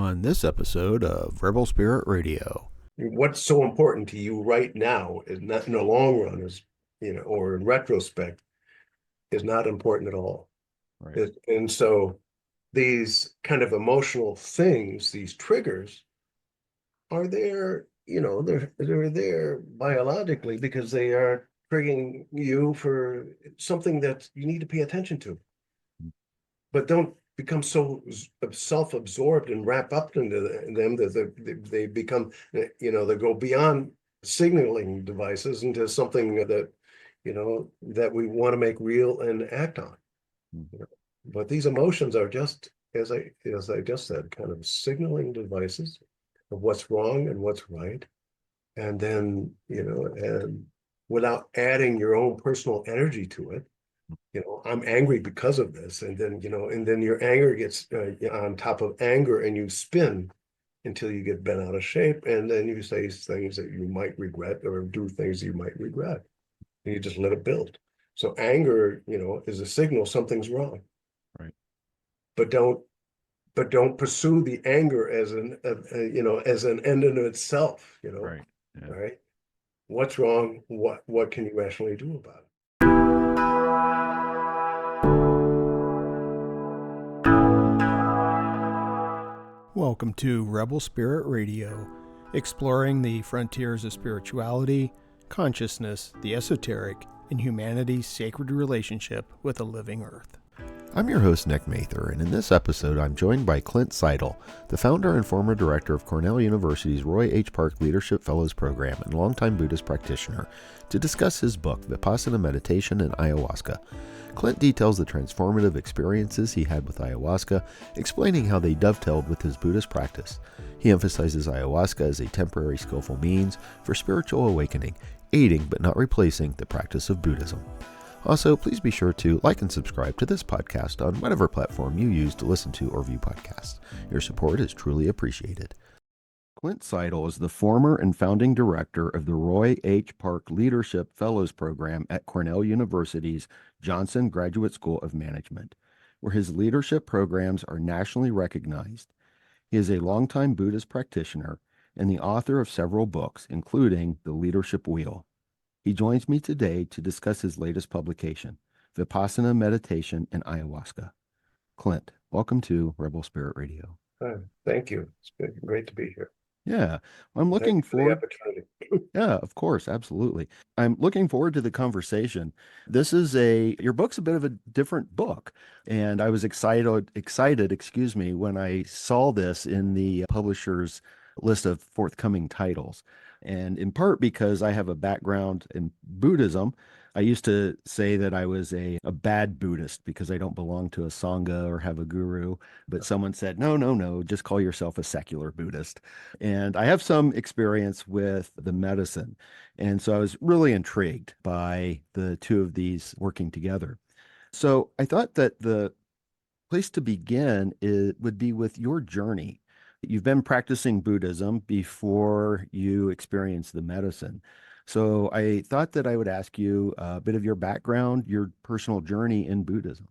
on this episode of Rebel Spirit Radio. What's so important to you right now is not in the long run, or in retrospect, is not important at all. Right. And so these kind of emotional things, these triggers, are there, they're there biologically because they are triggering you for something that you need to pay attention to. But don't become so self-absorbed and wrap up into them that they become, they go beyond signaling devices into something that we want to make real and act on. But these emotions are just, as I just said, kind of signaling devices of what's wrong and what's right. And then, and without adding your own personal energy to it, I'm angry because of this. And then your anger gets on top of anger and you spin until you get bent out of shape. And then you say things that you might regret or do things you might regret. And you just let it build. So anger, is a signal something's wrong. Right. But don't pursue the anger as as an end in itself, Right. Yeah. all right? What's wrong? What can you actually do about it? Welcome to Rebel Spirit Radio, exploring the frontiers of spirituality, consciousness, the esoteric, and humanity's sacred relationship with the living earth. I'm your host, Nick Mather, and in this episode, I'm joined by Clint Sidle, the founder and former director of Cornell University's Roy H. Park Leadership Fellows Program and longtime Buddhist practitioner, to discuss his book, Vipassana Meditation and Ayahuasca. Clint details the transformative experiences he had with ayahuasca, explaining how they dovetailed with his Buddhist practice. He emphasizes ayahuasca as a temporary skillful means for spiritual awakening, aiding but not replacing the practice of Buddhism. Also, please be sure to like and subscribe to this podcast on whatever platform you use to listen to or view podcasts. Your support is truly appreciated. Clint Sidle is the former and founding director of the Roy H. Park Leadership Fellows Program at Cornell University's Johnson Graduate School of Management, where his leadership programs are nationally recognized. He is a longtime Buddhist practitioner and the author of several books, including The Leadership Wheel. He joins me today to discuss his latest publication, Vipassana Meditation and Ayahuasca. Clint, welcome to Rebel Spirit Radio. Thank you. It's been great to be here. Yeah, I'm looking forward. For the opportunity. Yeah, of course, absolutely. I'm looking forward to the conversation. Your book's a bit of a different book, and I was excited, when I saw this in the publisher's list of forthcoming titles. And in part because I have a background in Buddhism. I used to say that I was a bad Buddhist because I don't belong to a Sangha or have a guru. But someone said, no, just call yourself a secular Buddhist. And I have some experience with the medicine. And so I was really intrigued by the two of these working together. So I thought that the place to begin would be with your journey. You've been practicing Buddhism before you experienced the medicine. So I thought that I would ask you a bit of your background, your personal journey in Buddhism.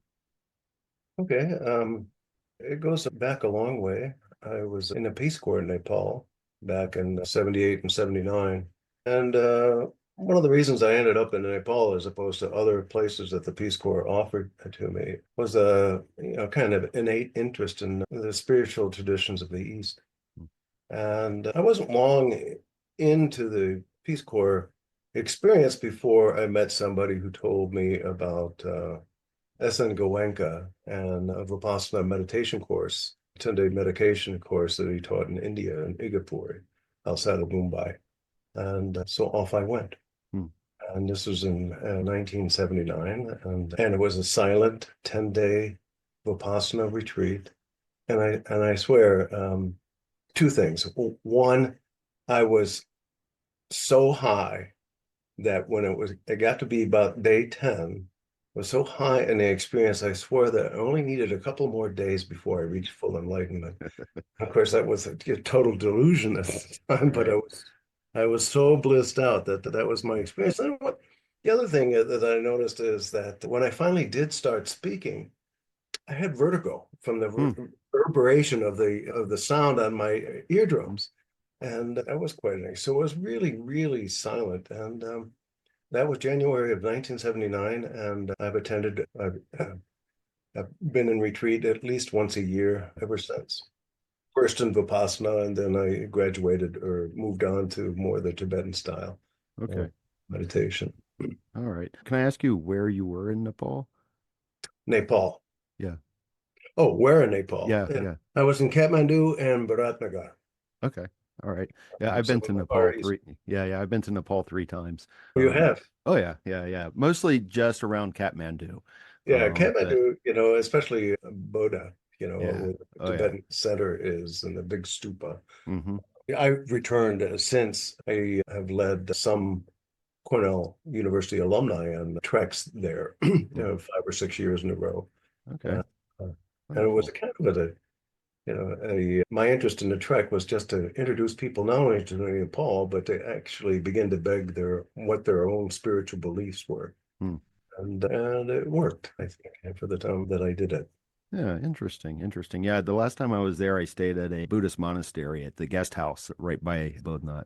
Okay. It goes back a long way. I was in the Peace Corps in Nepal back in 78 and 79. And one of the reasons I ended up in Nepal as opposed to other places that the Peace Corps offered to me was a kind of innate interest in the spiritual traditions of the East. And I wasn't long into the Peace Corps experience before I met somebody who told me about S.N. Goenka and a Vipassana meditation course, 10-day meditation course that he taught in India, in Igapur, outside of Mumbai. And so off I went. And this was in 1979. And it was a silent 10-day Vipassana retreat. And I swear, two things. One, I was so high that when it got to be about day 10, was so high in the experience, I swore that I only needed a couple more days before I reached full enlightenment. Of course, that was a total delusion at the time, but I was so blissed out that was my experience. And the other thing that I noticed is that when I finally did start speaking, I had vertigo from the reverberation of the sound on my eardrums. And that was quite nice. So it was really, really silent. And that was January of 1979. And I've been in retreat at least once a year ever since. First in Vipassana, and then I graduated or moved on to more the Tibetan style Okay. meditation. All right. Can I ask you where you were in Nepal? Nepal. Yeah. Oh, where in Nepal? Yeah. Yeah. I was in Kathmandu and Bharatnagar. Okay. All right. Yeah, I've Some been of to my Nepal parties. three. Yeah. I've been to Nepal three times. You have? Oh yeah. Yeah. Mostly just around Kathmandu. Yeah, But Kathmandu, especially Bodha, yeah. where the Oh yeah. Tibetan center is and the big stupa. Hmm. I've returned since. I have led some Cornell University alumni on treks there, 5 or 6 years in a row. Okay. Uh, and it was Wonderful. a kind of my interest in the trek was just to introduce people not only to Nepal, but to actually begin to beg what their own spiritual beliefs were. Hmm. And it worked, I think, for the time that I did it. Yeah, interesting. Interesting. Yeah, the last time I was there, I stayed at a Buddhist monastery at the guest house right by Bodhnat.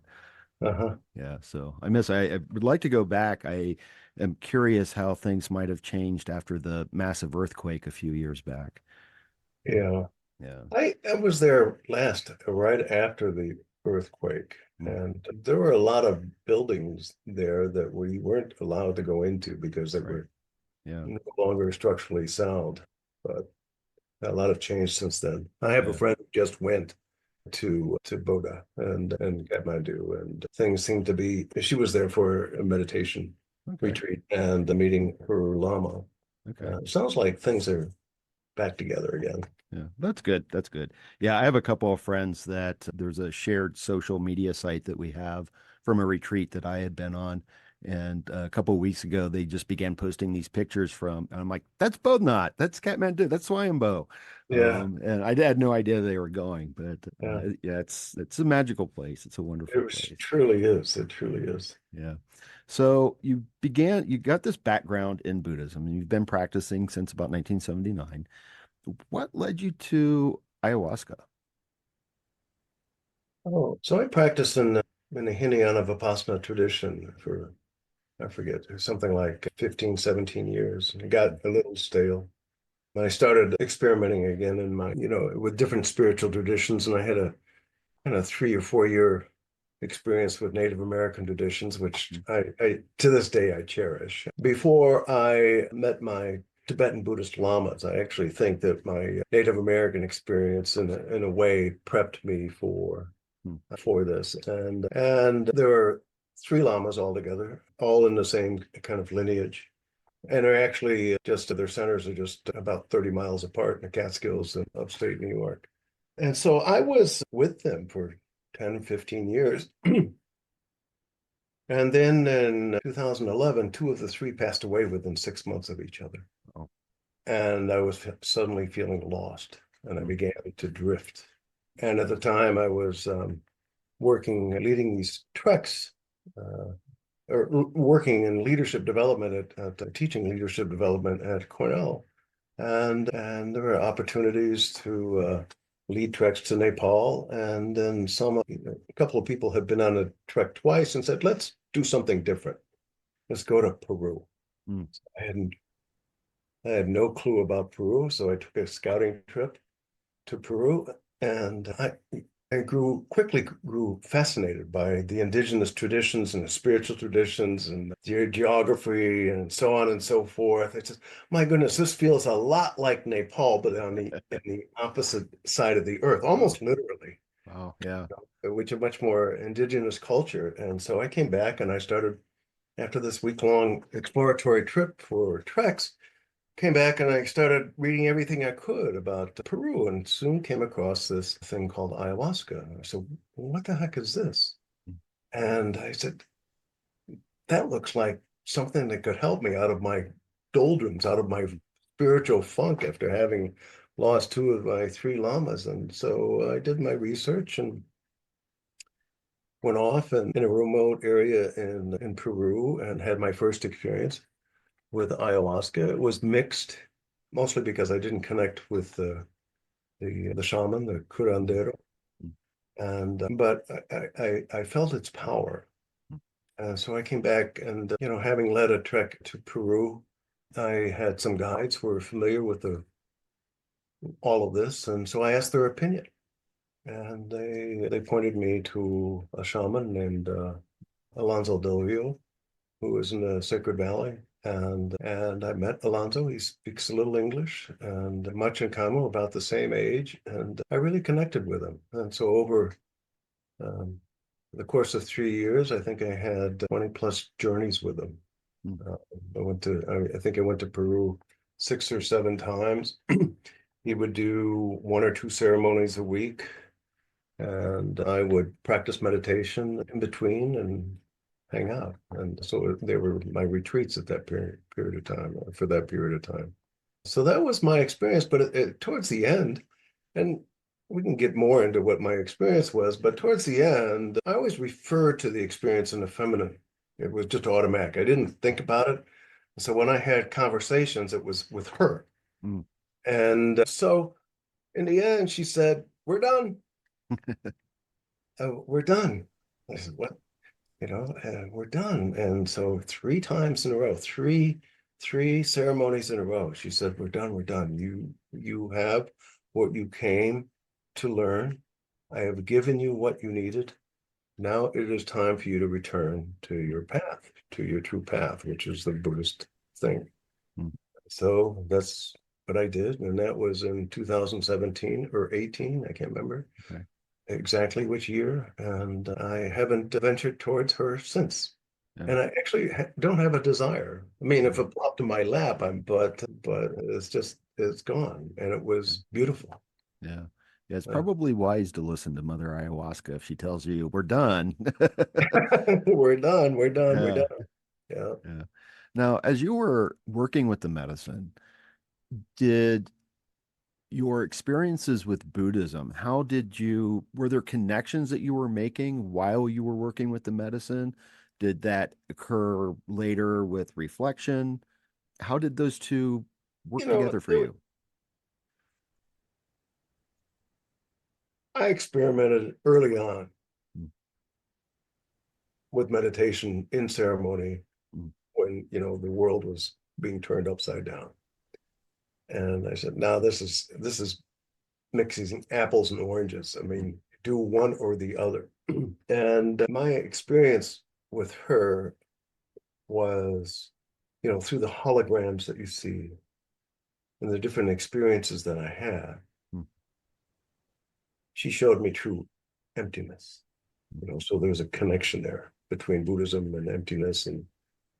Uh-huh. Yeah, so I would like to go back. I am curious how things might have changed after the massive earthquake a few years back. Yeah. Yeah. I was there right after the earthquake, Mm. and there were a lot of buildings there that we weren't allowed to go into because they Right. were Yeah. no longer structurally sound. But a lot of change since then. I have a Yeah. friend who just went to Bodha and Kathmandu, and things seem to be. She was there for a meditation Okay. retreat and the meeting her Lama. Okay. Sounds like things are back together again. Yeah, that's good. That's good. Yeah, I have a couple of friends that there's a shared social media site that we have from a retreat that I had been on. And a couple of weeks ago, they just began posting these pictures and I'm like, that's Bodhnat, that's Kathmandu, that's Swayambho. Yeah, And I had no idea they were going, but yeah. yeah, it's a magical place. It's a It wonderful was, place. truly is. It truly is. Yeah. So you got this background in Buddhism and you've been practicing since about 1979. What led you to ayahuasca? Oh, so I practiced in the Hinayana Vipassana tradition for, I forget, something like 15, 17 years. It got a little stale. I started experimenting again with different spiritual traditions, and I had a kind of 3 or 4 year experience with Native American traditions, which I to this day I cherish. Before I met my Tibetan Buddhist lamas, I actually think that my Native American experience in a way prepped me Hmm. for this. And there are 3 lamas altogether, all in the same kind of lineage. And they're actually their centers are just about 30 miles apart in the Catskills in upstate New York. And so I was with them for 10, 15 years. And then in 2011, 2 of the 3 passed away within 6 months of each other. Oh. And I was suddenly feeling lost and I Hmm. began to drift. And at the time I was leading these treks, or working in leadership development at teaching leadership development at Cornell. And there were opportunities to lead treks to Nepal. And then a couple of people had been on a trek twice and said, let's do something different. Let's go to Peru. Hmm. I had no clue about Peru, so I took a scouting trip to Peru, and I quickly grew fascinated by the indigenous traditions and the spiritual traditions and the geography and so on and so forth. I just, my goodness, this feels a lot like Nepal, but on the opposite side of the earth, almost literally, Wow. Yeah. which a much more indigenous culture. And so I came back and I started, after this week-long exploratory trip for treks, came back and I started reading everything I could about Peru and soon came across this thing called ayahuasca. And I said, what the heck is this? And I said, that looks like something that could help me out of my doldrums, out of my spiritual funk after having lost 2 of my 3 lamas. And so I did my research and went off in a remote area in Peru and had my first experience with ayahuasca. It was mixed, mostly because I didn't connect with the shaman, the curandero. And but I felt its power. So I came back and, having led a trek to Peru, I had some guides who were familiar with all of this. And so I asked their opinion. And they pointed me to a shaman named Alonso Del Rio, who was in the Sacred Valley. And I met Alonso. He speaks a little English and much in common, about the same age. And I really connected with him. And so over the course of 3 years, I think I had 20 plus journeys with him. I think I went to Peru 6 or 7 times. He would do 1 or 2 ceremonies a week, and I would practice meditation in between and hang out. And so they were my retreats at that period of time, for that period of time. So that was my experience. But towards the end, and we can get more into what my experience was, but towards the end, I always referred to the experience in the feminine. It was just automatic. I didn't think about it. So when I had conversations, it was with her. And so in the end, she said, "We're done." We're done. I said, "What?" We're done. And so 3 times in a row, three ceremonies in a row, she said, "We're done. We're done. You have what you came to learn. I have given you what you needed. Now it is time for you to return to your path, to your true path, which is the Buddhist thing." So that's what I did. And that was in 2017 or 18. I can't remember exactly which year. And I haven't ventured towards her since. And I actually don't have a desire. I mean, if it popped in my lap, but it's gone. And it was beautiful. Yeah. Yeah, it's probably wise to listen to Mother Ayahuasca if she tells you we're done. We're done. We're done. Yeah. Now, as you were working with the medicine, did your experiences with Buddhism, were there connections that you were making while you were working with the medicine? Did that occur later with reflection? How did those two work together for you? I experimented early on with meditation in ceremony when, the world was being turned upside down. And I said, now this is mixing apples and oranges. I mean, do one or the other. And my experience with her was, through the holograms that you see and the different experiences that I had, she showed me true emptiness. So there's a connection there between Buddhism and emptiness and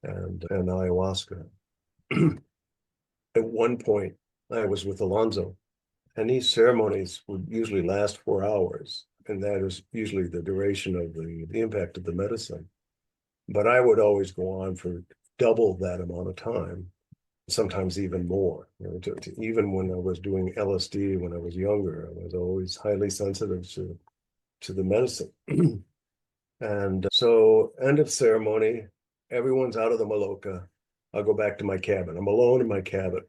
ayahuasca. At one point, I was with Alonso, and these ceremonies would usually last 4 hours, and that is usually the duration of the impact of the medicine. But I would always go on for double that amount of time, sometimes even more. Even when I was doing LSD when I was younger, I was always highly sensitive to the medicine. And so, end of ceremony, everyone's out of the maloka. I'll go back to my cabin. I'm alone in my cabin.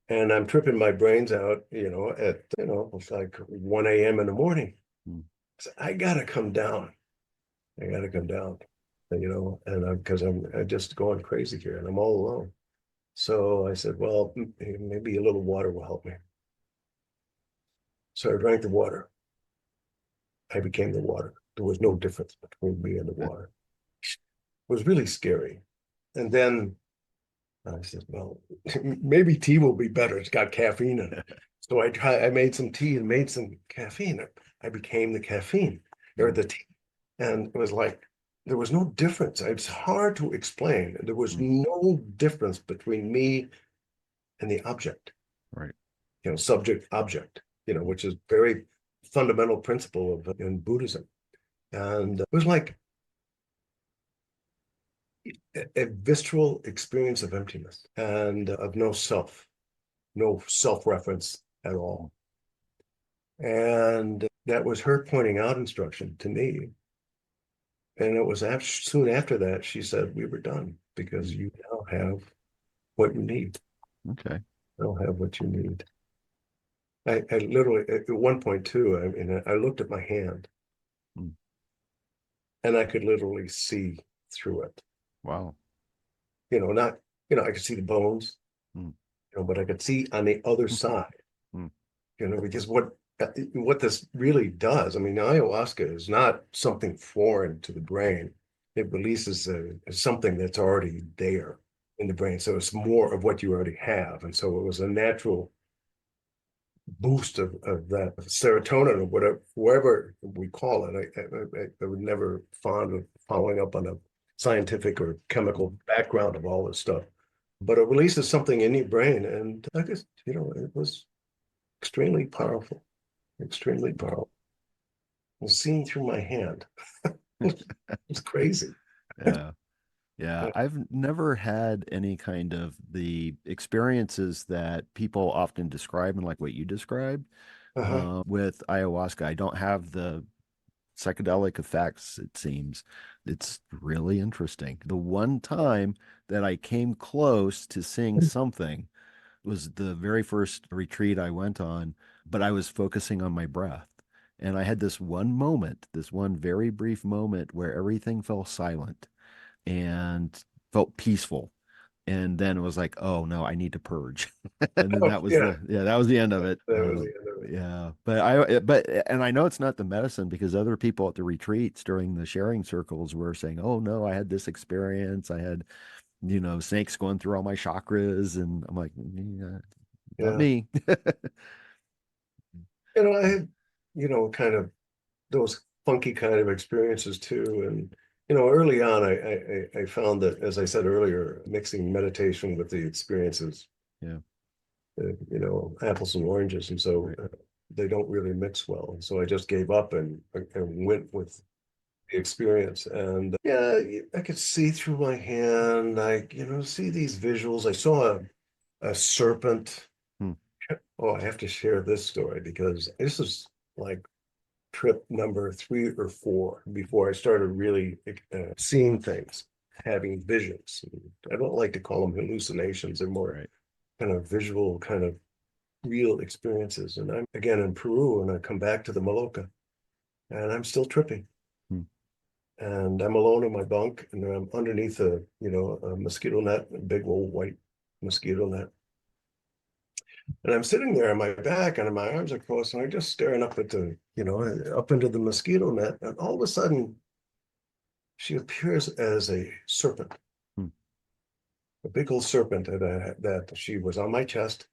And I'm tripping my brains out, it's like 1 a.m. in the morning. So I gotta come down. And because I'm just going crazy here and I'm all alone. So I said, well, maybe a little water will help me. So I drank the water. I became the water. There was no difference between me and the water. It was really scary. And then I said, well, maybe tea will be better. It's got caffeine in it. So I made some tea and made some caffeine. I became the caffeine or the tea. And it was like, there was no difference. It's hard to explain. There was no difference between me and the object. Right. Subject, object, which is very fundamental principle in Buddhism. And it was like a visceral experience of emptiness and of no self-reference at all. And that was her pointing out instruction to me. And it was soon after that, she said, we were done because you now have what you need. Okay. You now have what you need. I literally, at one point too, I mean, I looked at my hand Mm. and I could literally see through it. Wow. Not, I could see the bones, Mm. but I could see on the other side, Mm. because what this really does, I mean, ayahuasca is not something foreign to the brain. It releases something that's already there in the brain. So it's more of what you already have. And so it was a natural boost of that serotonin or whatever we call it. I would never fond of following up on a scientific or chemical background of all this stuff, but it releases something in your brain, and I guess it was extremely powerful, extremely powerful. Seeing through my hand, it's crazy. Yeah. Yeah, I've never had any kind of the experiences that people often describe and like what you described Uh-huh. with ayahuasca. I don't have the psychedelic effects, it seems. It's really interesting. The one time that I came close to seeing something was the very first retreat I went on, but I was focusing on my breath. And I had this one moment, this one very brief moment where everything fell silent and felt peaceful. And then it was like, oh no, I need to purge. And then Oh, yeah, that was the end of it. that was the end of it. Yeah. And I know it's not the medicine because other people at the retreats during the sharing circles were saying, oh no, I had this experience. I had, snakes going through all my chakras. And I'm like, yeah, not Yeah. me. I had, kind of those funky kind of experiences too. And, early on, I found that, as I said earlier, mixing meditation with the experiences, Yeah. apples and oranges. And so Right. they don't really mix well. And so I just gave up and went with the experience. And yeah, I could see through my hand. I, see these visuals. I saw a serpent. Hmm. Oh, I have to share this story because this is like trip number 3 or 4 before I started really seeing things, having visions. I don't like to call them hallucinations. They're more Right. kind of visual, kind of real experiences. And I'm again in Peru, and I come back to the Maloca, and I'm still tripping. Hmm. And I'm alone in my bunk, and I'm underneath a mosquito net, a big old white mosquito net. And I'm sitting there on my back and my arms are crossed, and I'm just staring up at up into the mosquito net. And all of a sudden, she appears as a serpent, Hmm. a big old serpent that she was on my chest,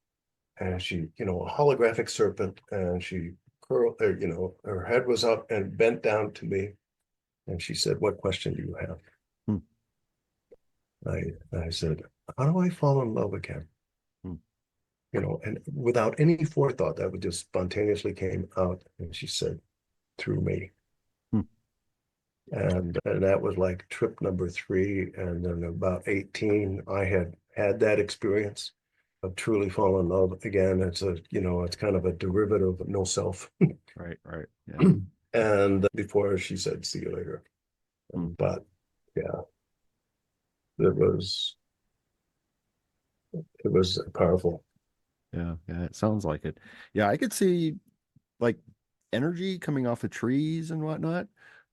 and she, a holographic serpent, and she curled, her head was up and bent down to me, and she said, "What question do you have?" Hmm. I said, "How do I fall in love again?" Hmm. And without any forethought, that would just spontaneously came out, and she said, "Through me." Hmm. And that was like trip number 3. And then about 18, I had that experience of truly falling in love again. It's kind of a derivative of no self. Right. Right. Yeah. And before she said, "See you later." Hmm. But yeah, it was powerful. Yeah. Yeah. It sounds like it. Yeah. I could see like energy coming off of trees and whatnot.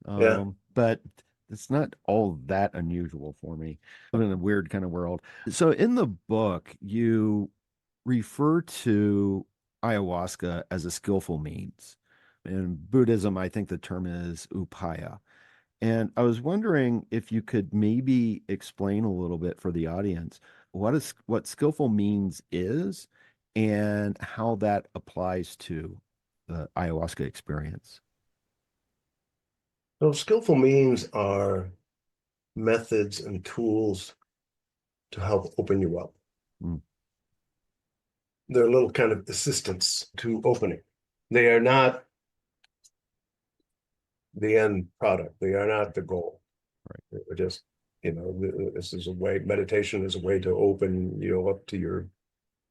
Yeah. But it's not all that unusual for me. I'm in a weird kind of world. So in the book, you refer to ayahuasca as a skillful means. In Buddhism, I think the term is upaya. And I was wondering if you could maybe explain a little bit for the audience what skillful means is and how that applies to the ayahuasca experience. So skillful means are methods and tools to help open you up. Mm. They're little kind of assistants to opening. They are not the end product. They are not the goal. Right. They're just, this is a way, meditation is a way to open, up to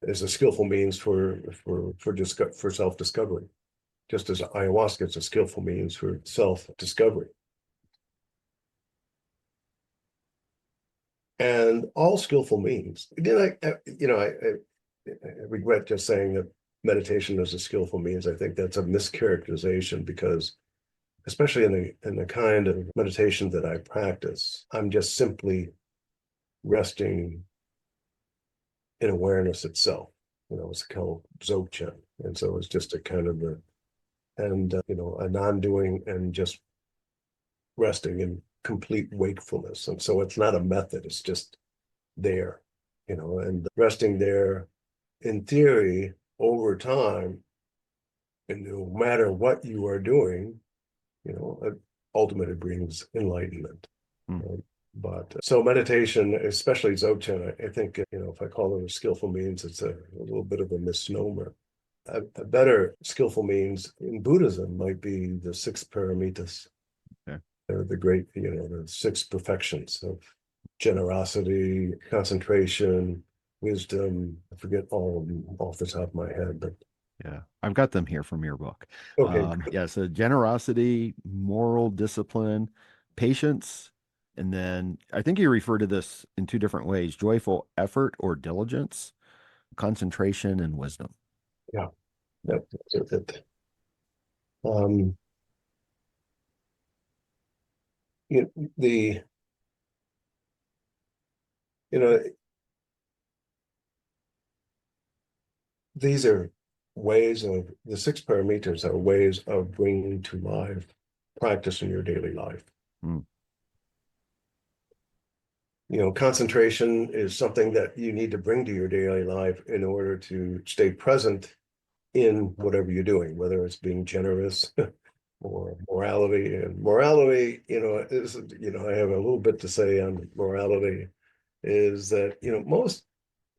is a skillful means for self-discovery. Just as ayahuasca is a skillful means for self-discovery. And all skillful means, again, I regret just saying that meditation as a skillful means. I think that's a mischaracterization because especially in the kind of meditation that I practice, I'm just simply resting in awareness itself. It's called Dzogchen. And so it's just a kind of a non-doing and just resting in complete wakefulness. And so it's not a method, it's just there, and resting there in theory over time, and no matter what you are doing, it ultimately brings enlightenment. Mm. But so meditation, especially Dzogchen, I think, if I call it a skillful means, it's a little bit of a misnomer. A better skillful means in Buddhism might be the six paramitas. Okay. They're the great, the six perfections of generosity, concentration, wisdom. I forget all of them off the top of my head, but Yeah, I've got them here from your book. okay. Yeah, so generosity, moral discipline, patience, and then I think you refer to this in two different ways: joyful effort or diligence, concentration, and wisdom. Yeah, that's it. Um, you the you know these are ways of the six parameters are ways of bringing to life practice in your daily life. Mm. Concentration is something that you need to bring to your daily life in order to stay present in whatever you're doing, whether it's being generous or morality. And morality, is, I have a little bit to say on morality, is that, most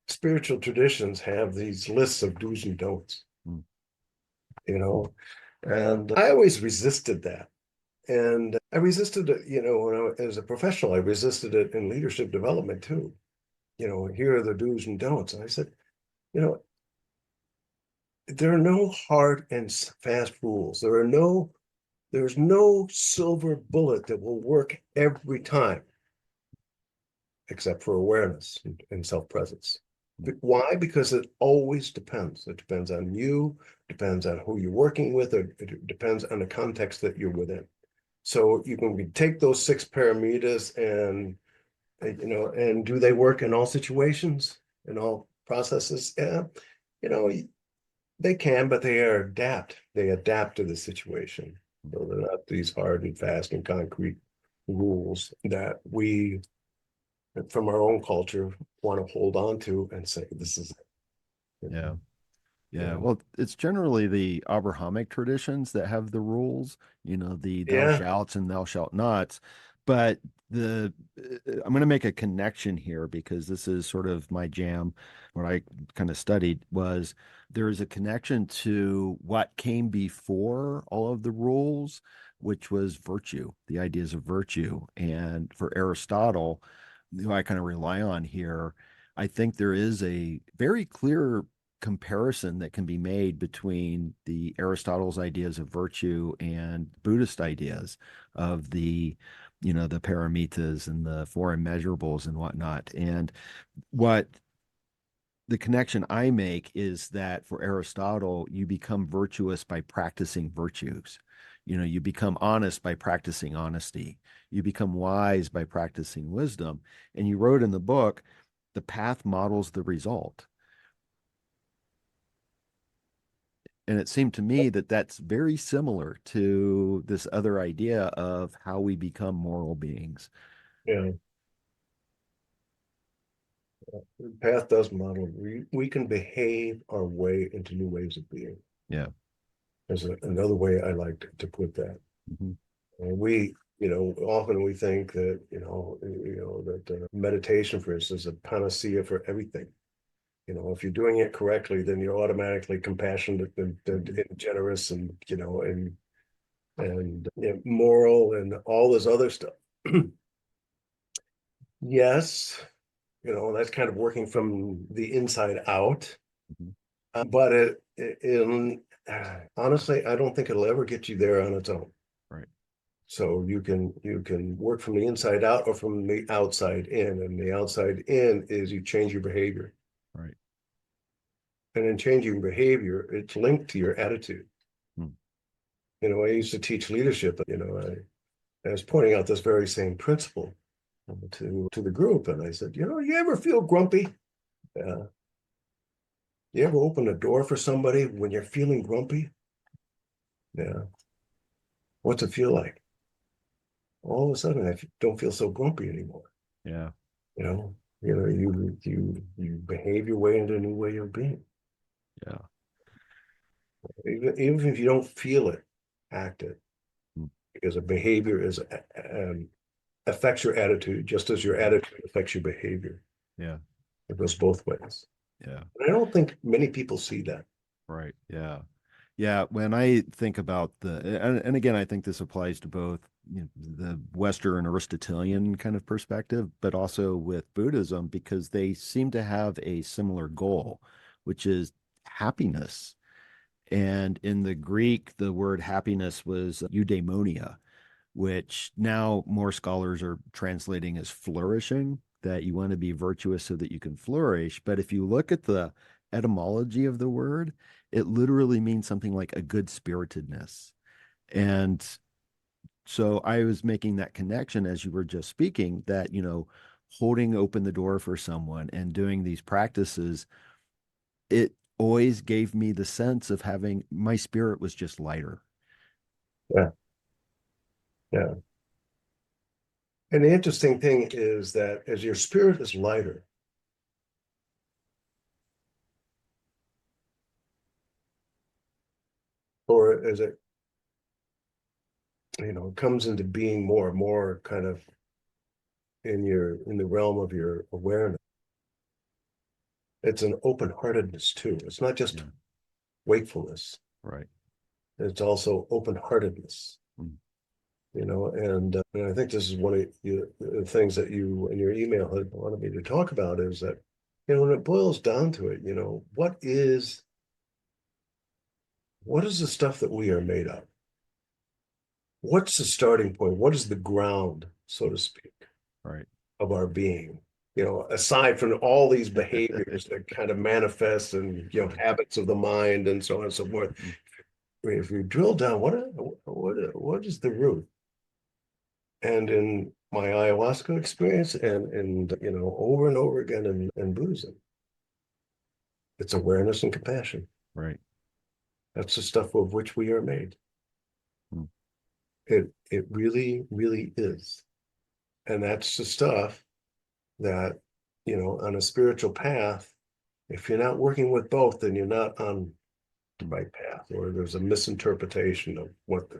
spiritual traditions have these lists of do's and don'ts, Mm. And I always resisted that. And I resisted it, when as a professional, I resisted it in leadership development too. Here are the do's and don'ts. And I said, you know, there are no hard and fast rules. There's no silver bullet that will work every time, except for awareness and self-presence. Why? Because it always depends. It depends on you, depends on who you're working with, or it depends on the context that you're within. So you can take those six parameters and and do they work in all situations, in all processes? Yeah, they can, but they adapt to the situation. So they're not these hard and fast and concrete rules that we, from our own culture, want to hold on to and say, this is it. Yeah. Yeah, Yeah. well, it's generally the Abrahamic traditions that have the rules, the thou Yeah. shalt and thou shalt nots. But I'm going to make a connection here because this is sort of my jam. What I kind of studied was there is a connection to what came before all of the rules, which was virtue, the ideas of virtue. And for Aristotle, who I kind of rely on here, I think there is a very clear comparison that can be made between the Aristotle's ideas of virtue and Buddhist ideas of the paramitas and the four immeasurables and whatnot. And what the connection I make is that for Aristotle, you become virtuous by practicing virtues. You become honest by practicing honesty. You become wise by practicing wisdom. And you wrote in the book, the path models the result. And it seemed to me that that's very similar to this other idea of how we become moral beings. Yeah. The path does model. We can behave our way into new ways of being. Yeah. There's another way I like to put that. Mm-hmm. And we, often we think that, that meditation, for instance, is a panacea for everything. If you're doing it correctly, then you're automatically compassionate and generous and, and moral and all this other stuff. Yes, that's kind of working from the inside out. Mm-hmm. But honestly, I don't think it'll ever get you there on its own. Right. So you can work from the inside out or from the outside in, and the outside in is you change your behavior. Right. And in changing behavior, it's linked to your attitude. Hmm. I used to teach leadership. I was pointing out this very same principle to the group, and I said, you ever feel grumpy? You ever open a door for somebody when you're feeling grumpy? Yeah. What's it feel like? All of a sudden, I don't feel so grumpy anymore. Yeah. You behave your way into a new way of being. Yeah. Even if you don't feel it, act it. Hmm. Because a behavior affects your attitude, just as your attitude affects your behavior. Yeah. It goes both ways. Yeah. And I don't think many people see that. Right. Yeah. Yeah. When I think about and again, I think this applies to both the Western Aristotelian kind of perspective, but also with Buddhism, because they seem to have a similar goal, which is happiness. And in the Greek, the word happiness was eudaimonia, which now more scholars are translating as flourishing, that you want to be virtuous so that you can flourish. But if you look at the etymology of the word, it literally means something like a good spiritedness. And so I was making that connection as you were just speaking, that, holding open the door for someone and doing these practices, it always gave me the sense of having my spirit was just lighter. Yeah. Yeah. And the interesting thing is that as your spirit is lighter, or as it, comes into being more and more kind of in the realm of your awareness, it's an open-heartedness too. It's not just wakefulness. Right. It's also open-heartedness. Mm. And I think this is one of the things that you in your email had wanted me to talk about, is that, when it boils down to it, what is the stuff that we are made of? What's the starting point? What is the ground, so to speak, Right. of our being? Aside from all these behaviors that kind of manifest and, habits of the mind and so on and so forth. If you drill down, what is the root? And in my ayahuasca experience and over and over again in Buddhism, it's awareness and compassion. Right. That's the stuff of which we are made. Hmm. It really, really is. And that's the stuff that, on a spiritual path, if you're not working with both, then you're not on the right path, or there's a misinterpretation of what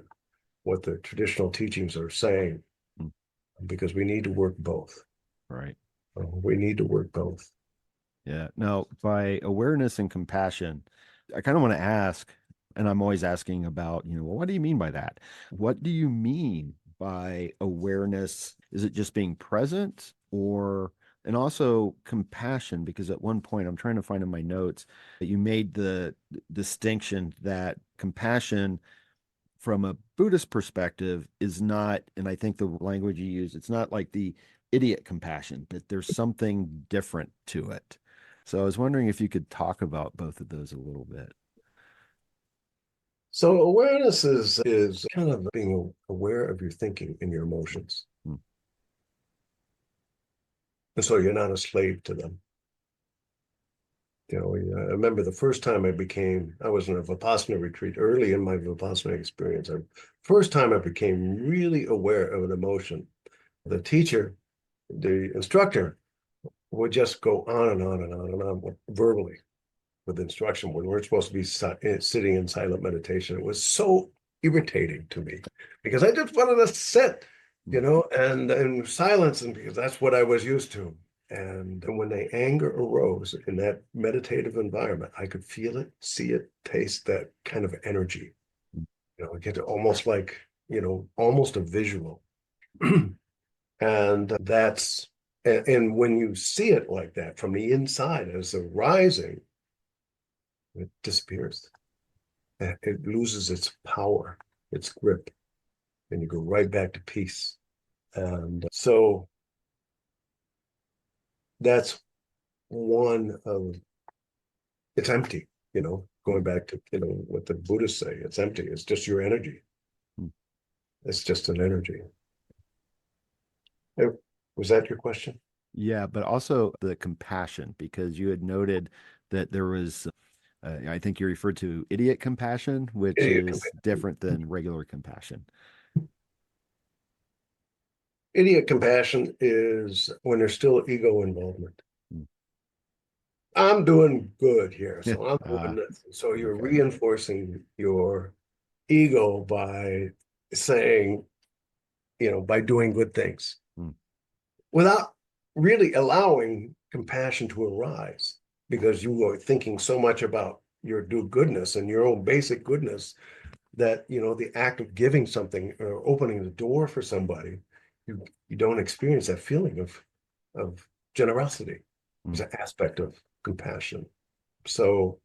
the traditional teachings are saying, because we need to work both. Right. We need to work both. Yeah. Now, by awareness and compassion, I kind of want to ask, and I'm always asking about, well, what do you mean by that? What do you mean by awareness? Is it just being present, and also compassion? Because at one point, I'm trying to find in my notes that you made the distinction that compassion from a Buddhist perspective is not, and I think the language you use, it's not like the idiot compassion, but there's something different to it. So I was wondering if you could talk about both of those a little bit. So awareness is kind of being aware of your thinking and your emotions. Hmm. And so you're not a slave to them. I remember the first time I was in a Vipassana retreat early in my Vipassana experience. First time I became really aware of an emotion. The teacher, the instructor, would just go on and on and on and on verbally with instruction when we're supposed to be sitting in silent meditation. It was so irritating to me because I just wanted to sit, and in silence, and because that's what I was used to. And when the anger arose in that meditative environment, I could feel it, see it, taste that kind of energy. Get almost like, almost a visual. And and when you see it like that from the inside as a rising, it disappears. It loses its power, its grip, and you go right back to peace. And so that's one of it's empty, going back to, what the Buddhists say, it's empty. It's just your energy. It's just an energy. Was that your question? Yeah, but also the compassion, because you had noted that there was, I think you referred to idiot compassion, which Idiot is compassion. different than regular compassion. Idiot compassion is when there's still ego involvement. Hmm. I'm doing good here, so I'm doing Ah, this. So you're okay. reinforcing your ego by saying, by doing good things Hmm. without really allowing compassion to arise, because you are thinking so much about your do-goodness and your own basic goodness that, the act of giving something or opening the door for somebody, you don't experience that feeling of generosity. Hmm. It's an aspect of compassion. So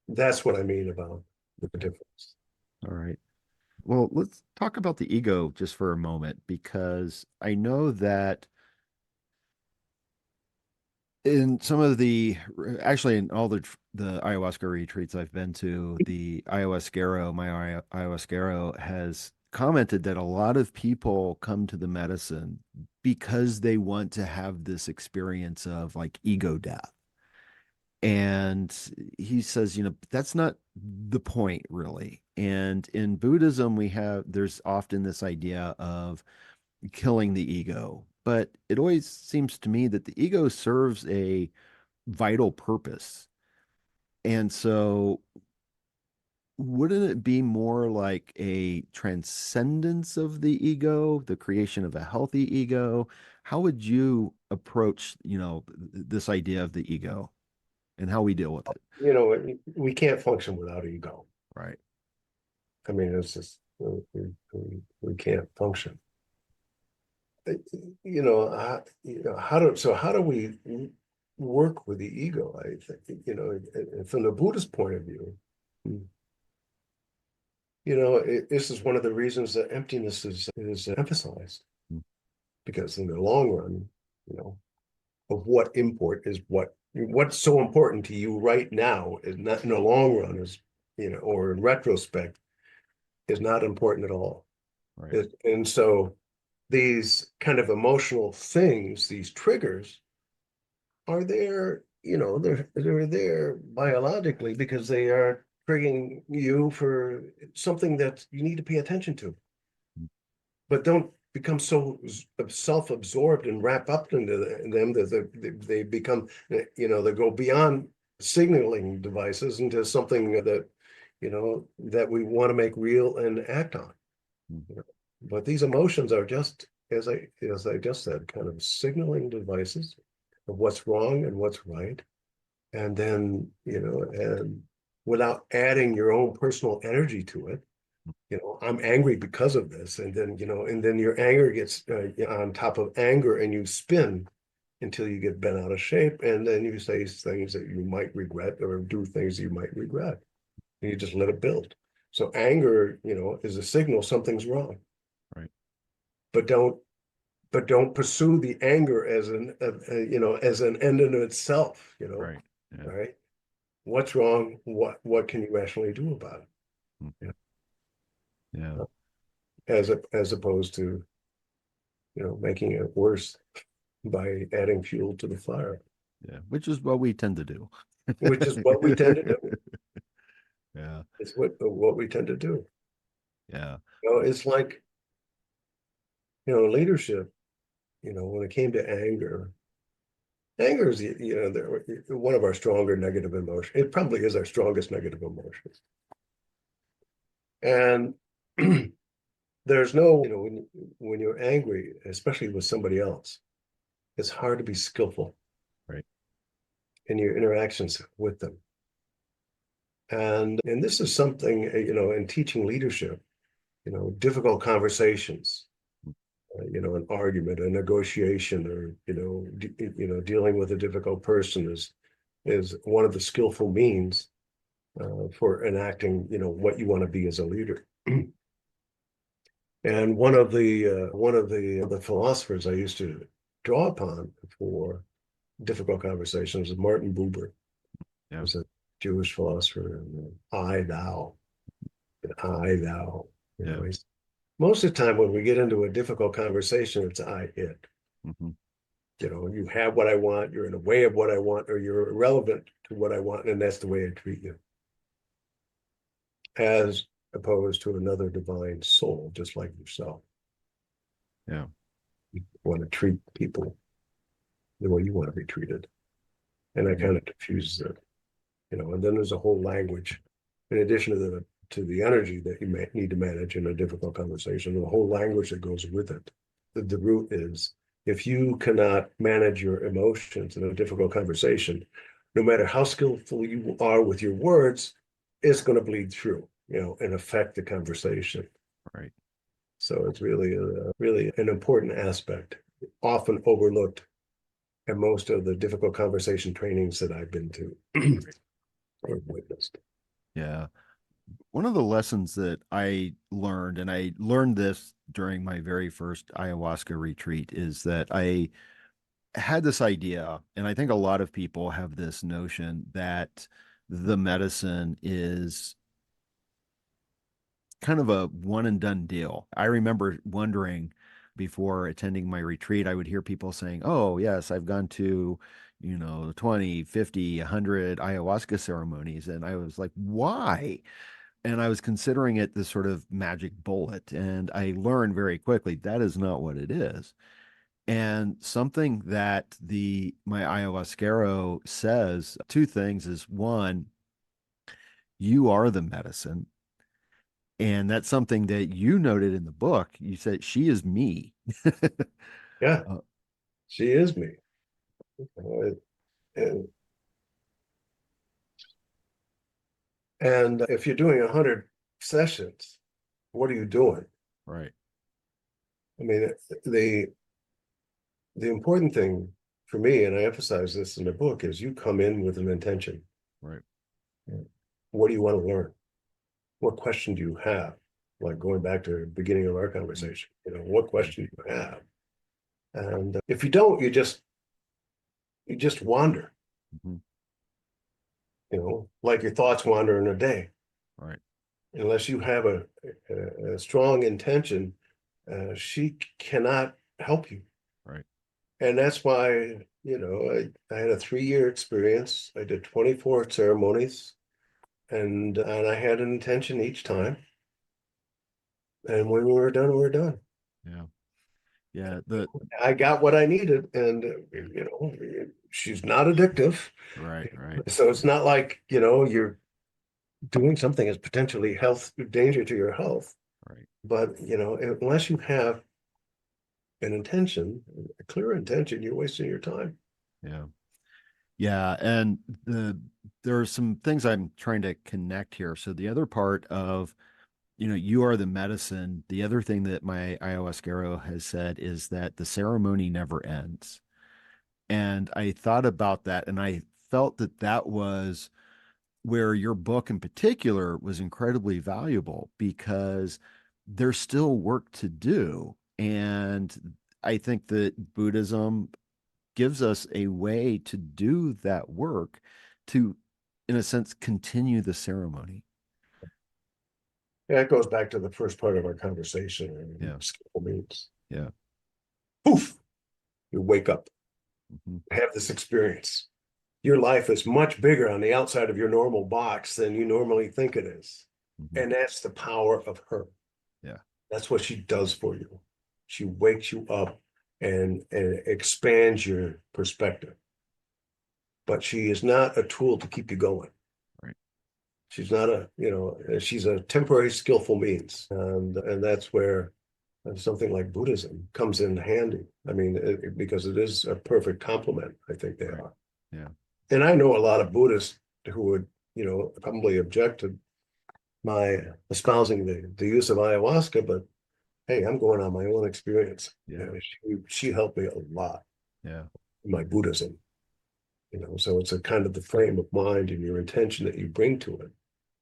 that's what I mean about the difference. All right. Well, let's talk about the ego just for a moment, because I know that in some of the, actually in all the ayahuasca retreats I've been to, the ayahuasquero, ayahuasquero has commented that a lot of people come to the medicine because they want to have this experience of like ego death. And he says, that's not the point really. And in Buddhism, there's often this idea of killing the ego, but it always seems to me that the ego serves a vital purpose. And so wouldn't it be more like a transcendence of the ego, the creation of a healthy ego? How would you approach, this idea of the ego and how we deal with it? We can't function without ego. Right. I mean, it's just we can't function. How do we work with the ego? I think, from the Buddhist point of view, this is one of the reasons that emptiness is emphasized, Mm. because in the long run, of what import is what's so important to you right now is not in the long run is, or in retrospect, is not important at all. Right. And so these kind of emotional things, these triggers, are there, they're there biologically because they are triggering you for something that you need to pay attention to. But don't become so self-absorbed and wrap up into them that they become, they go beyond signaling devices into something that, that we want to make real and act on. Mm. But these emotions are just, as I just said, kind of signaling devices of what's wrong and what's right. And then, and without adding your own personal energy to it, I'm angry because of this. And then, and then your anger gets on top of anger, and you spin until you get bent out of shape. And then you say things that you might regret, or do things you might regret. And you just let it build. So anger, is a signal something's wrong. Right. But don't pursue the anger as as an end in itself, Right. Yeah. all right? What's wrong? What can you actually do about it? Mm. Yeah. Yeah. As opposed to, making it worse by adding fuel to the fire, Yeah. Which is what we tend to do. which is what we tend to do. Yeah. It's what we tend to do. Yeah. It's like, leadership, when it came to anger is, one of our stronger negative emotions. It probably is our strongest negative emotion. And there's no, when you're angry, especially with somebody else, it's hard to be skillful Right. in your interactions with them. And this is something, in teaching leadership, difficult conversations, an argument, a negotiation, or, dealing with a difficult person is one of the skillful means for enacting, what you want to be as a leader. And one of the philosophers I used to draw upon for difficult conversations is Martin Buber. Yeah. There's a Jewish philosopher, I, thou, I, thou. You know, Yeah. most of the time when we get into a difficult conversation, it's I, it. Mm-hmm. You know, you have what I want, you're in the way of what I want, or you're irrelevant to what I want, and that's the way I treat you. As opposed to another divine soul, just like yourself. Yeah. You want to treat people the way you want to be treated. And that Mm-hmm. kind of diffuses it. You know, and then there's a whole language, in addition to the energy that you may need to manage in a difficult conversation, the whole language that goes with it. The root is, if you cannot manage your emotions in a difficult conversation, no matter how skillful you are with your words, it's going to bleed through, you know, and affect the conversation. Right. So it's really an important aspect, often overlooked at most of the difficult conversation trainings that I've been to or witnessed. Yeah. One of the lessons that I learned, and I learned this during my very first ayahuasca retreat, is that I had this idea, and I think a lot of people have this notion that the medicine is kind of a one and done deal. I remember wondering before attending my retreat, I would hear people saying, "Oh, yes, I've gone to, 20, 50, 100 ayahuasca ceremonies." And I was like, "Why?" And I was considering it this sort of magic bullet. And I learned very quickly that is not what it is. And something that the my ayahuasquero says, two things is one, you are the medicine. And that's something that you noted in the book. You said, she is me. Yeah, Uh, she is me. And, and if you're doing 100 sessions, what are you doing? right, I mean, the the important thing for me, and I emphasize this in the book, is you come in with an intention. right. What do you want to learn? What question do you have? Like going back to the beginning of our conversation, you know, what question do you have? And if you don't, you just wander, Mm-hmm. you know, like your thoughts wander in a day. Right, Unless you have a strong intention, she cannot help you. right. And that's why, you know, I had a 3-year experience. I did 24 ceremonies, and I had an intention each time. And when we were done, we were done. Yeah. Yeah. The I got what I needed, and you know, she's not addictive, right, right, so it's not like, you know, you're doing something that's potentially health danger to your health. right. But you know, unless you have an intention, a clear intention, you're wasting your time. Yeah. Yeah. And there are some things I'm trying to connect here. So the other part of, you are the medicine. The other thing that my ayahuasquero has said is that the ceremony never ends. And I thought about that, and I felt that that was where your book in particular was incredibly valuable because there's still work to do. And I think that Buddhism gives us a way to do that work to, in a sense, continue the ceremony. Yeah, it goes back to the first part of our conversation. Yeah. Skillful means Yeah. poof, you wake up, Mm-hmm. have this experience. Your life is much bigger on the outside of your normal box than you normally think it is. Mm-hmm. And that's the power of her. Yeah. That's what she does for you. She wakes you up and expands your perspective. But she is not a tool to keep you going. Right. She's not she's a temporary skillful means. And that's where something like Buddhism comes in handy. I mean, because it is a perfect complement, I think they Right. are. Yeah. And I know a lot of Buddhists who would, you know, probably object to my espousing the use of ayahuasca, but hey, I'm going on my own experience. Yeah. You know, she helped me a lot Yeah. in my Buddhism. You know, so it's a kind of the frame of mind and your intention that you bring to it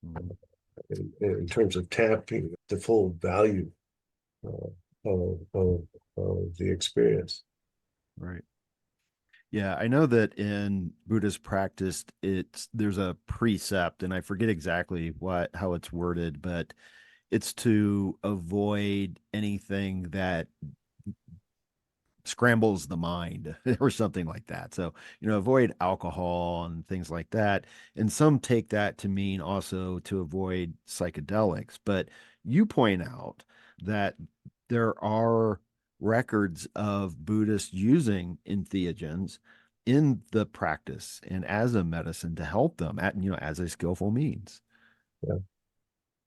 Mm-hmm. in terms of tapping the full value of the experience. Right. Yeah, I know that in Buddhist practice, there's a precept, and I forget exactly how it's worded, but it's to avoid anything that scrambles the mind or something like that. So, avoid alcohol and things like that. And some take that to mean also to avoid psychedelics. But you point out that there are records of Buddhists using entheogens in the practice and as a medicine to help them as a skillful means. Yeah.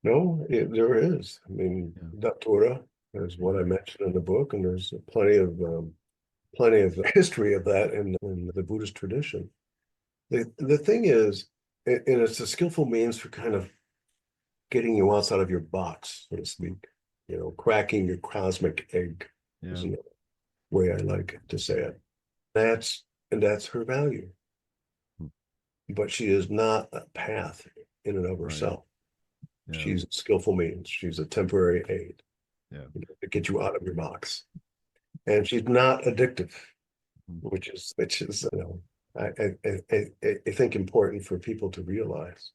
No, there is. I mean, Yeah. Datura is what I mentioned in the book, and there's plenty of history of that in the Buddhist tradition. The thing is, and it's a skillful means for kind of getting you outside of your box, so to speak. Cracking your cosmic egg is Yeah. another way I like to say it. That's her value. Hmm. But she is not a path in and of Right. herself. Yeah. She's a skillful means. She's a temporary aid, Yeah. to get you out of your box. And she's not addictive, Hmm. which is I think important for people to realize.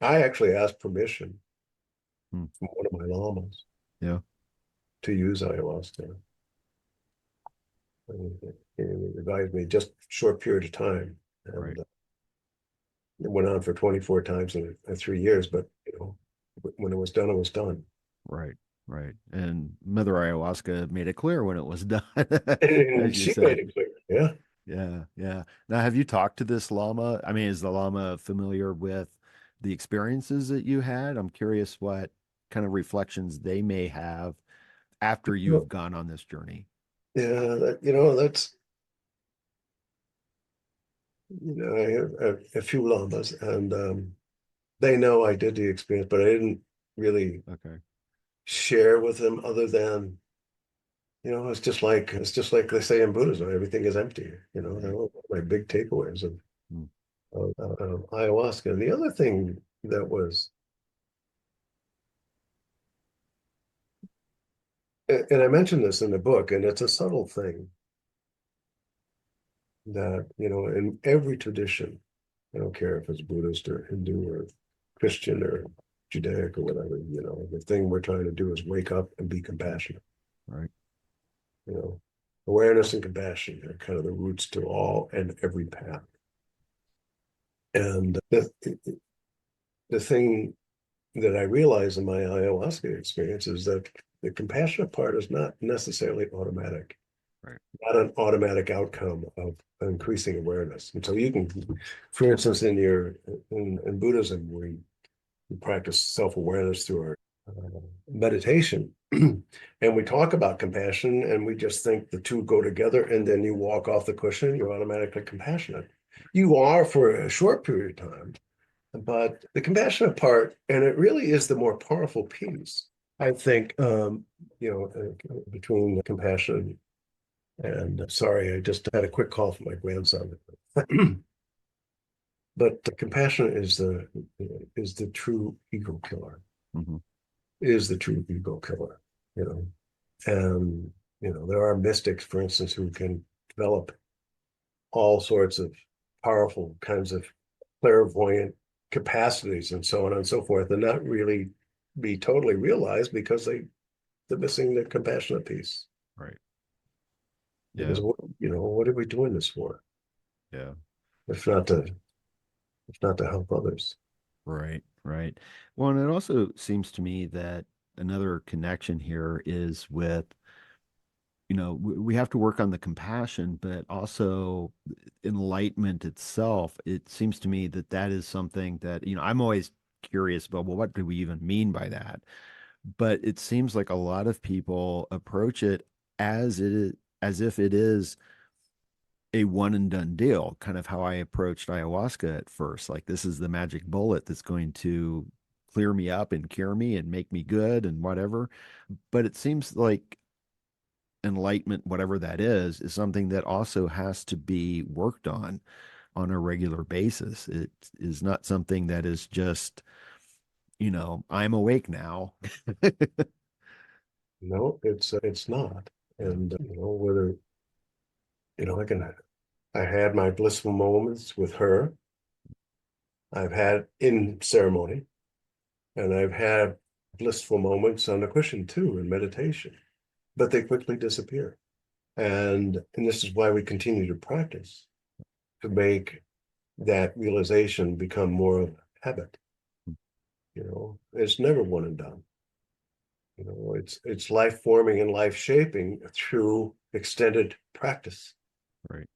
I actually asked permission Hmm. from one of my lamas Yeah. to use ayahuasca. And he advised me just a short period of time. And Right. it went on for 24 times in 3 years, but when it was done, it was done. Right, right. And Mother Ayahuasca made it clear when it was done, And as you she made said. it clear. Yeah. Yeah, yeah. Now, have you talked to this Lama? I mean, is the Lama familiar with the experiences that you had? I'm curious what kind of reflections they may have after you've gone on this journey. Yeah, that's I have a few lamas, and they know I did the experience, but I didn't really Okay. share with them other than, it's just like they say in Buddhism, everything is empty. They're Right. all my big takeaways of, Mm. ayahuasca. And the other thing that was, and I mentioned this in the book, and it's a subtle thing that, in every tradition, I don't care if it's Buddhist or Hindu or Christian or Judaic or whatever, the thing we're trying to do is wake up and be compassionate. Right. You know, Awareness and compassion are kind of the roots to all and every path. And the thing that I realized in my ayahuasca experience is that the compassionate part is not necessarily automatic, Right. not an automatic outcome of increasing awareness. And so you can, for instance, in Buddhism, we practice self-awareness through our meditation. And we talk about compassion, and we just think the two go together, and then you walk off the cushion, you're automatically compassionate. You are for a short period of time, but the compassionate part, and it really is the more powerful piece, I think, between compassion and, sorry, I just had a quick call from my grandson. But the compassion is the true ego killer. Hmm. Is the true ego killer, And there are mystics, for instance, who can develop all sorts of powerful kinds of clairvoyant capacities and so on and so forth, and not really be totally realized because they're missing the compassionate piece. Right. Yeah. Because what are we doing this for? Yeah. If not to help others. Right, right. Well, and it also seems to me that another connection here is with, we have to work on the compassion, but also enlightenment itself. It seems to me that that is something that, I'm always curious about, well, what do we even mean by that? But it seems like a lot of people approach it as it is, as if it is a one and done deal, kind of how I approached ayahuasca at first. Like, this is the magic bullet that's going to clear me up and cure me and make me good and whatever. But it seems like enlightenment, whatever that is something that also has to be worked on a regular basis. It is not something that is just, I'm awake now. No, it's not. Yeah. And whether I had my blissful moments with her. I've had in ceremony, and I've had blissful moments on the cushion too in meditation, but they quickly disappear. And this is why we continue to practice, to make that realization become more of a habit. It's never one and done. It's life forming and life shaping through extended practice. Right.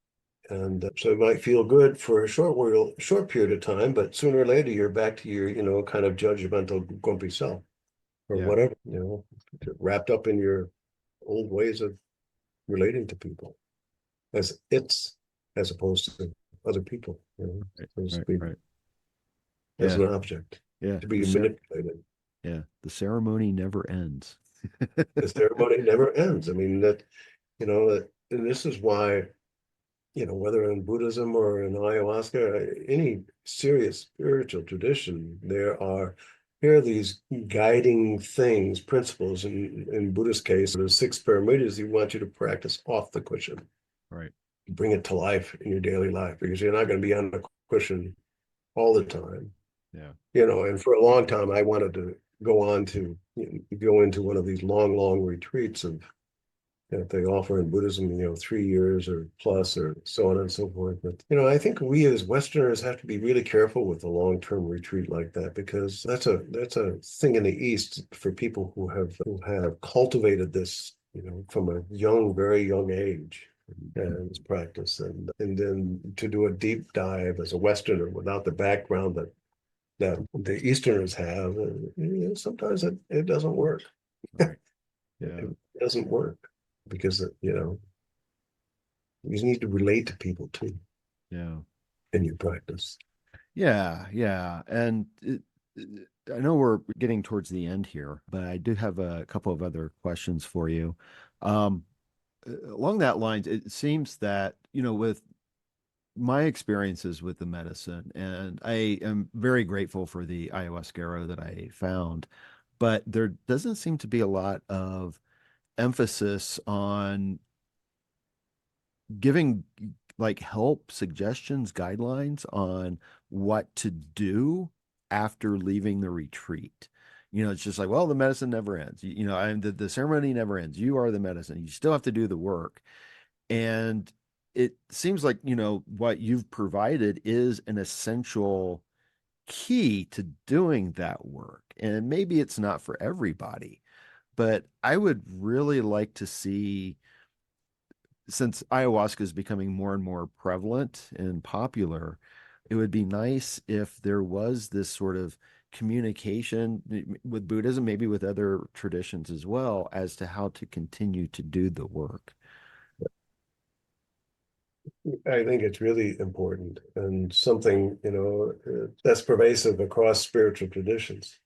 And so it might feel good for a short period of time, but sooner or later you're back to your, kind of judgmental, grumpy self or whatever, wrapped up in your old ways of relating to people as opposed to other people, Right. As an object Yeah. to be manipulated. Yeah. The ceremony never ends. The ceremony never ends. I mean, and this is why, whether in Buddhism or in ayahuasca, any serious spiritual tradition, here are these guiding things, principles. In Buddhist case, the 6 paramitas you want you to practice off the cushion. Right. Bring it to life in your daily life, because you're not going to be on the cushion all the time. Yeah. And for a long time, I wanted to go into one of these long retreats that they offer in Buddhism, 3 years or plus or so on and so forth. But, I think we as Westerners have to be really careful with a long-term retreat like that, because that's a thing in the East for people who have cultivated this, from a very young age as practice. And then to do a deep dive as a Westerner without the background that the Easterners have, sometimes it doesn't work. Right. Yeah. It doesn't work because, you need to relate to people too. Yeah. In your practice. Yeah. And I know we're getting towards the end here, but I do have a couple of other questions for you. Along that lines, it seems that, with my experiences with the medicine, and I am very grateful for the ayahuasca that I found, but there doesn't seem to be a lot of emphasis on giving help, suggestions, guidelines on what to do after leaving the retreat. It's just like, well, the medicine never ends. The ceremony never ends. You are the medicine. You still have to do the work. And it seems like, what you've provided is an essential key to doing that work. And maybe it's not for everybody, but I would really like to see, since ayahuasca is becoming more and more prevalent and popular, it would be nice if there was this sort of communication with Buddhism, maybe with other traditions as well, as to how to continue to do the work. I think it's really important and something, that's pervasive across spiritual traditions.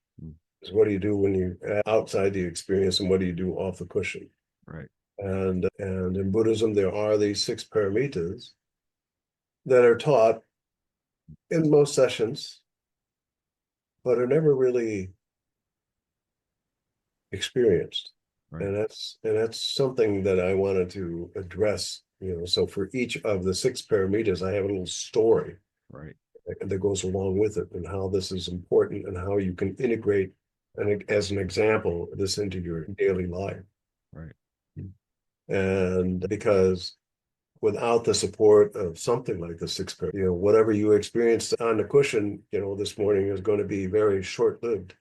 Is what do you do when you're outside the experience, and what do you do off the cushion? Right. And in Buddhism, there are these 6 paramitas that are taught in most sessions, but are never really experienced. Right. And that's something that I wanted to address. So for each of the 6 paramitas, I have a little story, Right, that goes along with it, and how this is important, and how you can integrate, and as an example, this into your daily life. right. And because without the support of something like the 6 paramitas, whatever you experienced on the cushion, this morning is going to be very short-lived,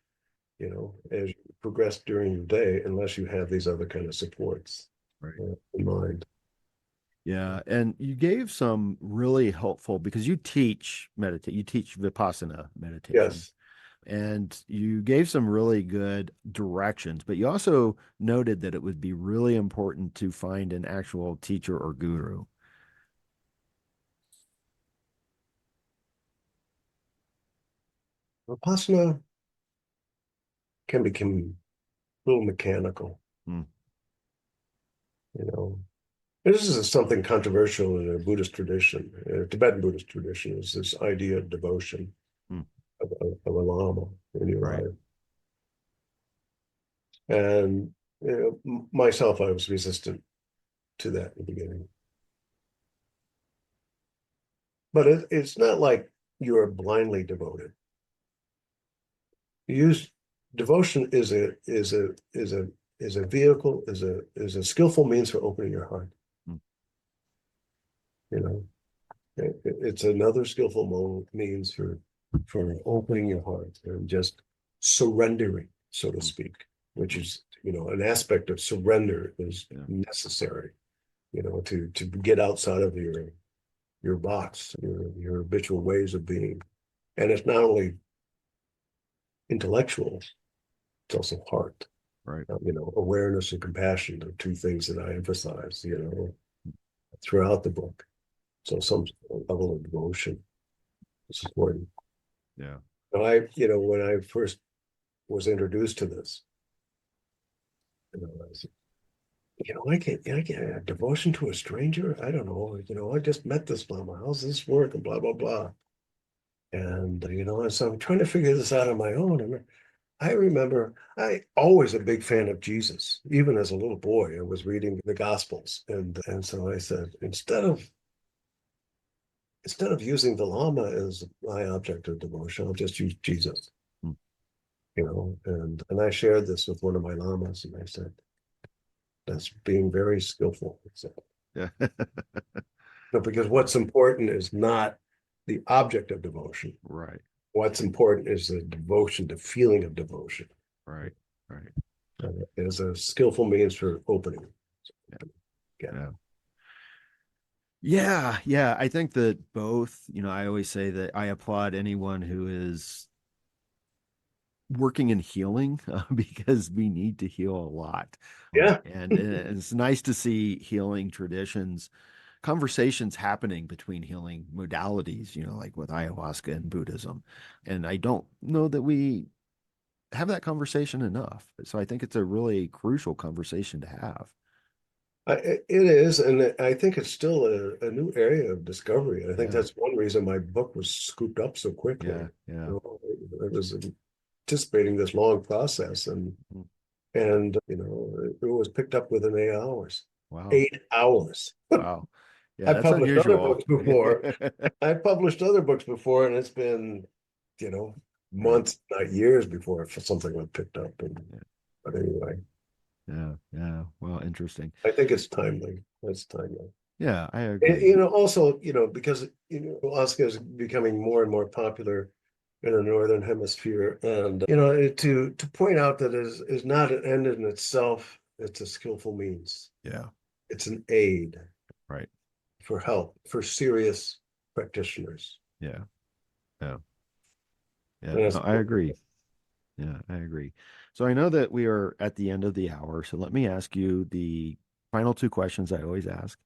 as you progress during your day, unless you have these other kind of supports, Right. In mind. Yeah, and you gave some really helpful, because you teach Vipassana meditation. Yes. And you gave some really good directions, but you also noted that it would be really important to find an actual teacher or guru. Vipassana can become a little mechanical. Hmm. This is something controversial in a Buddhist tradition. Tibetan Buddhist tradition is this idea of devotion, Hmm. of a lama in your Right. life. And myself, I was resistant to that in the beginning. But it's not like you're blindly devoted. You use devotion is a vehicle, is a skillful means for opening your heart. Hmm. You know, it's another skillful means for opening your heart and just surrendering, so to speak, which is, an aspect of surrender is necessary, to get outside of your box, your habitual ways of being. And it's not only intellectual, it's also heart. Right. Awareness and compassion are two things that I emphasize, throughout the book. So some level of devotion is important. Yeah. When I first was introduced to this, I said, I can't devotion to a stranger. I don't know. I just met this Lama. How's this work? And blah, blah, blah. And, and so I'm trying to figure this out on my own. And I remember I always a big fan of Jesus. Even as a little boy, I was reading the Gospels. And so I said, instead of using the Lama as my object of devotion, I'll just use Jesus. Hmm. And I shared this with one of my Lamas, and I said, that's being very skillful. Yeah. Because what's important is not the object of devotion. Right. What's important is the devotion, the feeling of devotion. Right. Right. As a skillful means for opening. Yeah. Yeah. Yeah. I think that both, I always say that I applaud anyone who is working in healing because we need to heal a lot. Yeah. And it's nice to see healing traditions, conversations happening between healing modalities, like with ayahuasca and Buddhism. And I don't know that we have that conversation enough. So I think it's a really crucial conversation to have. It is, and I think it's still a new area of discovery. I think that's one reason my book was scooped up so quickly. Yeah. It was anticipating this long process, and it was picked up within 8 hours. Wow. 8 hours. Wow. Yeah, I that's published unusual. other books before. I published other books before, and it's been, months, not years before something was picked up. But anyway. Yeah. Well, interesting. I think it's timely. It's timely. Yeah, I agree. And, also, because Ayahuasca is becoming more and more popular in the Northern Hemisphere, and to point out that is not an end in itself. It's a skillful means. Yeah, it's an aid. Right. For help for serious practitioners. Yeah. No, I agree. Yeah, I agree. So I know that we are at the end of the hour. So let me ask you the final two questions I always ask.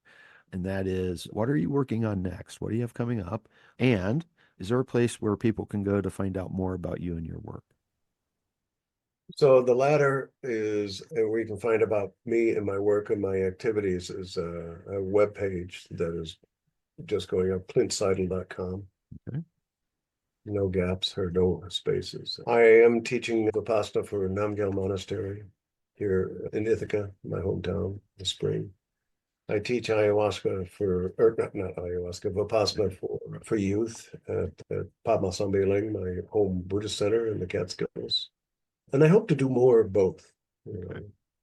And that is, what are you working on next? What do you have coming up? And is there a place where people can go to find out more about you and your work? So the latter is where you can find about me and my work and my activities is a webpage that is just going up, clintsidle.com. Okay. No gaps or no spaces. I am teaching Vipassana for Namgyal Monastery here in Ithaca, my hometown, this spring. I teach ayahuasca not ayahuasca, Vipassana for youth at Padma Sambeling, my home Buddhist center in the Catskills. And I hope to do more of both,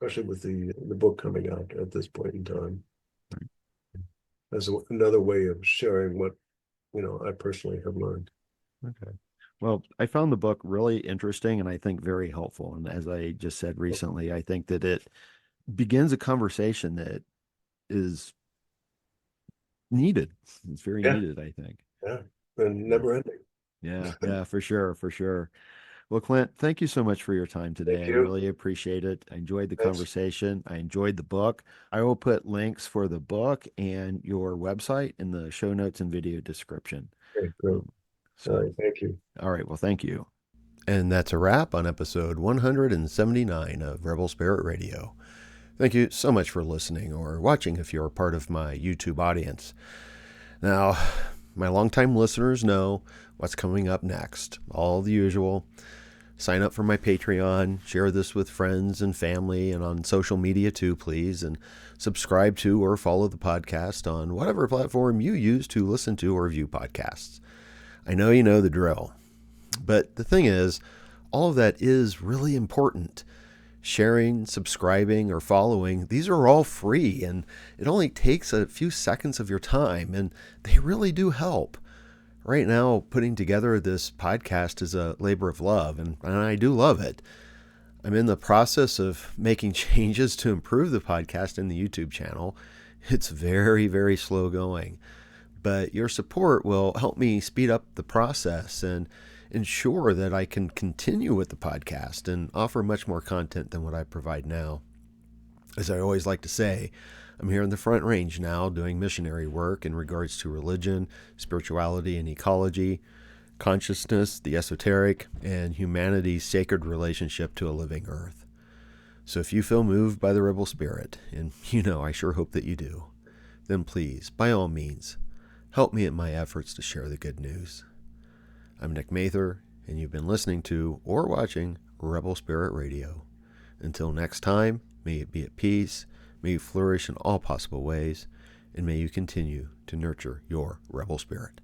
especially with the book coming out at this point in time. As another way of sharing what, I personally have learned. Okay. Well, I found the book really interesting and I think very helpful. And as I just said recently, I think that it begins a conversation that is needed. It's very needed, I think. Yeah. And never ending. Yeah, for sure. Well, Clint, thank you so much for your time today. I really appreciate it. I enjoyed the conversation. I enjoyed the book. I will put links for the book and your website in the show notes and video description. Okay, great. All right, thank you. All right, well, thank you. And that's a wrap on episode 179 of Rebel Spirit Radio. Thank you so much for listening or watching if you're a part of my YouTube audience. Now, my longtime listeners know what's coming up next. All the usual. Sign up for my Patreon, share this with friends and family and on social media too, please, and subscribe to or follow the podcast on whatever platform you use to listen to or view podcasts. I know you know the drill, but the thing is, all of that is really important. Sharing, subscribing, or following, these are all free, and it only takes a few seconds of your time, and they really do help. Right now, putting together this podcast is a labor of love, and I do love it. I'm in the process of making changes to improve the podcast and the YouTube channel. It's very, very slow going, but your support will help me speed up the process and ensure that I can continue with the podcast and offer much more content than what I provide now. As I always like to say, I'm here in the Front Range now doing missionary work in regards to religion, spirituality and ecology, consciousness, the esoteric, and humanity's sacred relationship to a living earth. So if you feel moved by the rebel spirit, and I sure hope that you do, then please, by all means, help me in my efforts to share the good news. I'm Nick Mather, and you've been listening to or watching Rebel Spirit Radio. Until next time, may it be at peace, may you flourish in all possible ways, and may you continue to nurture your rebel spirit.